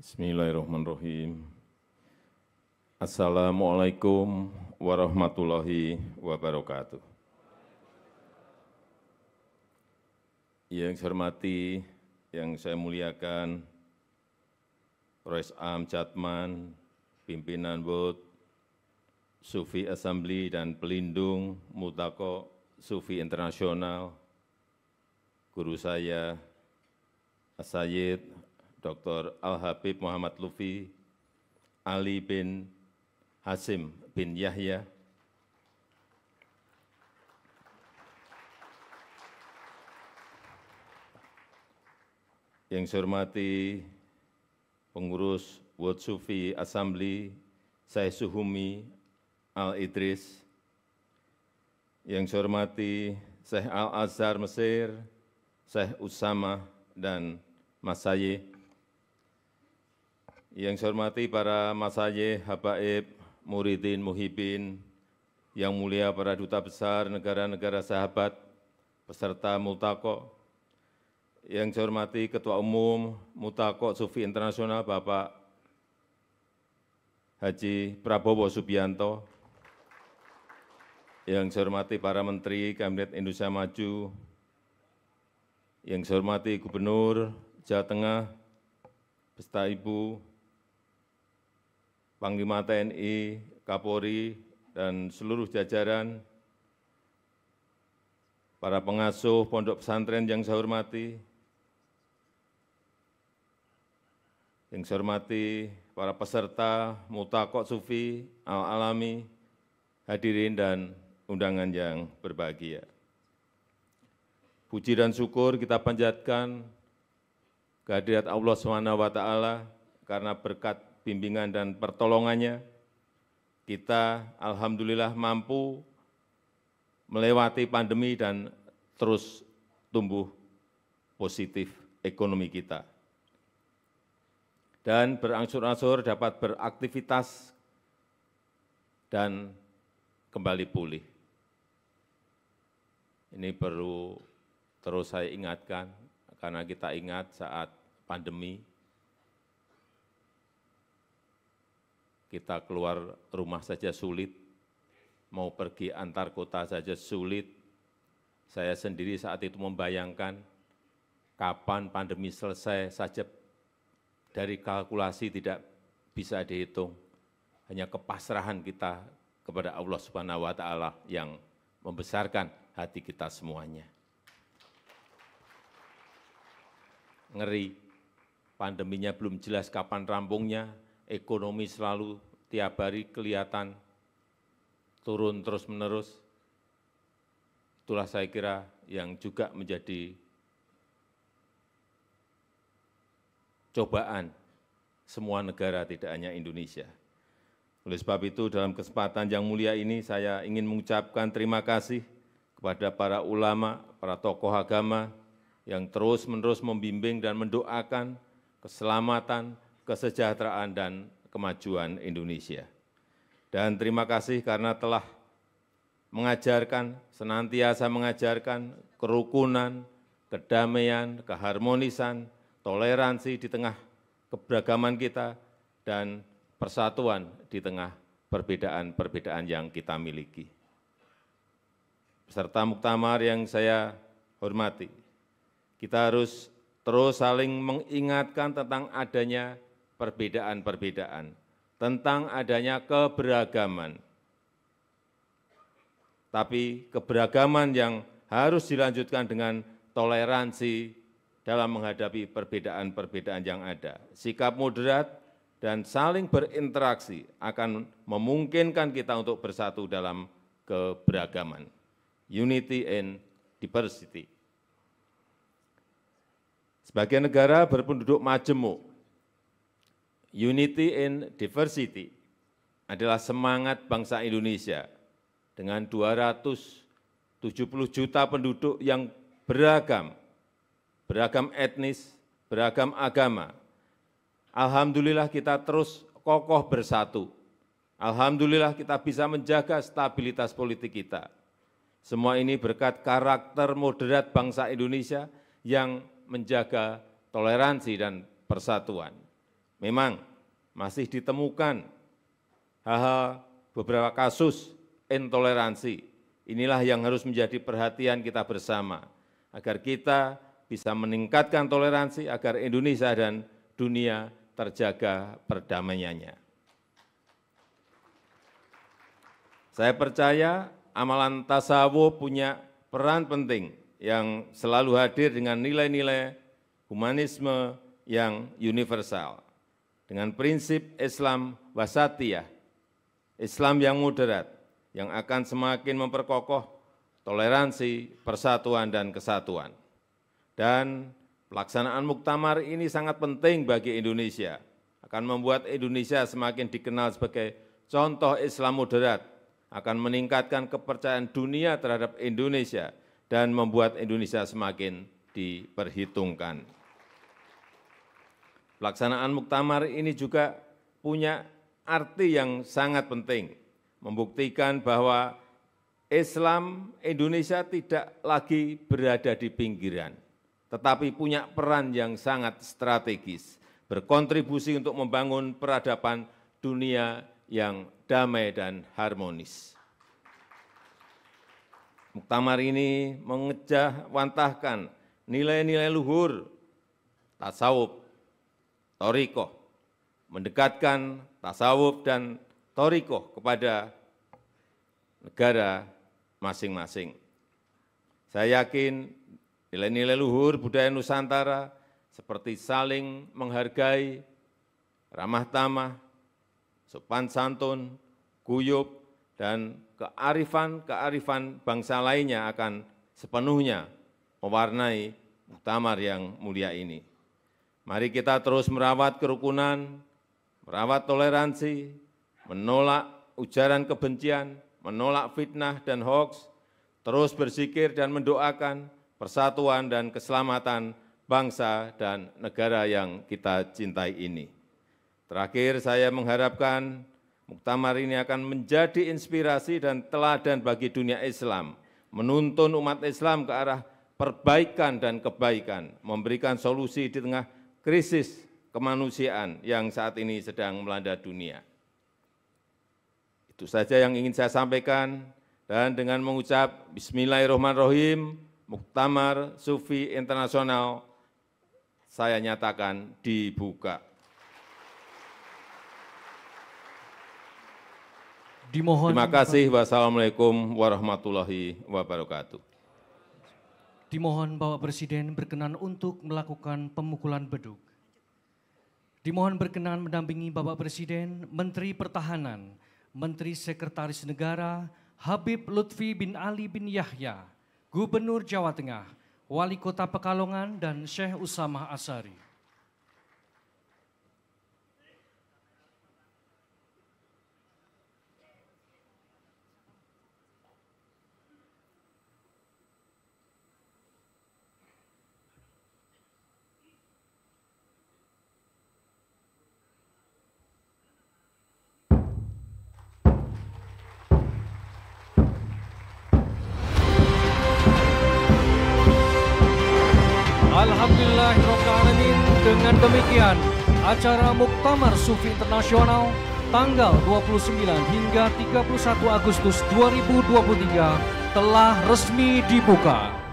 Bismillahirrahmanirrahim. Assalamualaikum warahmatullahi wabarakatuh. Yang saya hormati, yang saya muliakan, Prof. Am Jatman, pimpinan BOD, Sufi Assembly dan pelindung Multaqo Sufi Internasional, guru saya, As-Sayyid Dr. Al-Habib Muhammad Lutfi Ali bin Hasim bin Yahya, yang saya hormati pengurus World Sufi Assembly Syekh Suhumi Al-Idris, yang saya hormati Syekh Al-Azhar Mesir, Syekh Usama dan Masyayikh, yang saya hormati para masyayikh, habaib, muridin, muhibin, yang mulia para duta besar negara-negara sahabat, peserta Multaqo, yang saya hormati Ketua Umum Multaqo Sufi Internasional Bapak Haji Prabowo Subianto, yang saya hormati para Menteri Kabinet Indonesia Maju, yang saya hormati Gubernur Jawa Tengah, beserta Ibu Panglima TNI, Kapolri, dan seluruh jajaran, para pengasuh pondok pesantren yang saya hormati, para peserta Multaqo Sufi Al-Alami, hadirin dan undangan yang berbahagia. Puji dan syukur kita panjatkan kehadirat Allah SWT karena berkat bimbingan dan pertolongannya, kita alhamdulillah mampu melewati pandemi dan terus tumbuh positif ekonomi kita. Dan berangsur-angsur dapat beraktivitas dan kembali pulih. Ini perlu terus saya ingatkan, karena kita ingat saat pandemi, kita keluar rumah saja sulit, mau pergi antar kota saja sulit. Saya sendiri saat itu membayangkan kapan pandemi selesai saja dari kalkulasi tidak bisa dihitung. Hanya kepasrahan kita kepada Allah Subhanahu wa Ta'ala yang membesarkan hati kita semuanya. Ngeri, pandeminya belum jelas kapan rampungnya, ekonomi selalu tiap hari kelihatan turun terus-menerus. Itulah saya kira yang juga menjadi cobaan semua negara, tidak hanya Indonesia. Oleh sebab itu, dalam kesempatan yang mulia ini, saya ingin mengucapkan terima kasih kepada para ulama, para tokoh agama, yang terus-menerus membimbing dan mendoakan keselamatan, kesejahteraan, dan kemajuan Indonesia. Dan terima kasih karena telah mengajarkan, senantiasa mengajarkan kerukunan, kedamaian, keharmonisan, toleransi di tengah keberagaman kita, dan persatuan di tengah perbedaan-perbedaan yang kita miliki. Peserta muktamar yang saya hormati, kita harus terus saling mengingatkan tentang adanya perbedaan-perbedaan, tentang adanya keberagaman. Tapi keberagaman yang harus dilanjutkan dengan toleransi dalam menghadapi perbedaan-perbedaan yang ada. Sikap moderat dan saling berinteraksi akan memungkinkan kita untuk bersatu dalam keberagaman. Unity in diversity. Sebagai negara berpenduduk majemuk, unity in diversity adalah semangat bangsa Indonesia dengan 270 juta penduduk yang beragam etnis, beragam agama. Alhamdulillah kita terus kokoh bersatu. Alhamdulillah kita bisa menjaga stabilitas politik kita. Semua ini berkat karakter moderat bangsa Indonesia yang menjaga toleransi dan persatuan. Memang masih ditemukan hal-hal beberapa kasus intoleransi. Inilah yang harus menjadi perhatian kita bersama, agar kita bisa meningkatkan toleransi, agar Indonesia dan dunia terjaga perdamaiannya. Saya percaya amalan tasawuf punya peran penting yang selalu hadir dengan nilai-nilai humanisme yang universal. Dengan prinsip Islam wasatiyah, Islam yang moderat, yang akan semakin memperkokoh toleransi, persatuan, dan kesatuan. Dan pelaksanaan muktamar ini sangat penting bagi Indonesia, akan membuat Indonesia semakin dikenal sebagai contoh Islam moderat, akan meningkatkan kepercayaan dunia terhadap Indonesia, dan membuat Indonesia semakin diperhitungkan. Pelaksanaan muktamar ini juga punya arti yang sangat penting, membuktikan bahwa Islam Indonesia tidak lagi berada di pinggiran, tetapi punya peran yang sangat strategis, berkontribusi untuk membangun peradaban dunia yang damai dan harmonis. Muktamar ini mengejawantahkan nilai-nilai luhur tasawuf, thariqah, mendekatkan tasawuf dan thariqah kepada negara masing-masing. Saya yakin nilai-nilai luhur budaya Nusantara seperti saling menghargai, ramah tamah, sopan santun, guyub, dan kearifan bangsa lainnya akan sepenuhnya mewarnai muktamar yang mulia ini. Mari kita terus merawat kerukunan, merawat toleransi, menolak ujaran kebencian, menolak fitnah dan hoaks, terus berzikir dan mendoakan persatuan dan keselamatan bangsa dan negara yang kita cintai ini. Terakhir, saya mengharapkan muktamar ini akan menjadi inspirasi dan teladan bagi dunia Islam, menuntun umat Islam ke arah perbaikan dan kebaikan, memberikan solusi di tengah krisis kemanusiaan yang saat ini sedang melanda dunia. Itu saja yang ingin saya sampaikan, dan dengan mengucap Bismillahirrahmanirrahim, Muktamar Sufi Internasional saya nyatakan dibuka. Terima kasih. Wassalamualaikum warahmatullahi wabarakatuh. Dimohon Bapak Presiden berkenan untuk melakukan pemukulan beduk. Dimohon berkenan mendampingi Bapak Presiden, Menteri Pertahanan, Menteri Sekretaris Negara, Habib Lutfi bin Ali bin Yahya, Gubernur Jawa Tengah, Wali Kota Pekalongan, dan Syekh Usamah Asyari. Alhamdulillahirrahmanirrahim. Dengan demikian, acara Muktamar Sufi Internasional tanggal 29 hingga 31 Agustus 2023 telah resmi dibuka.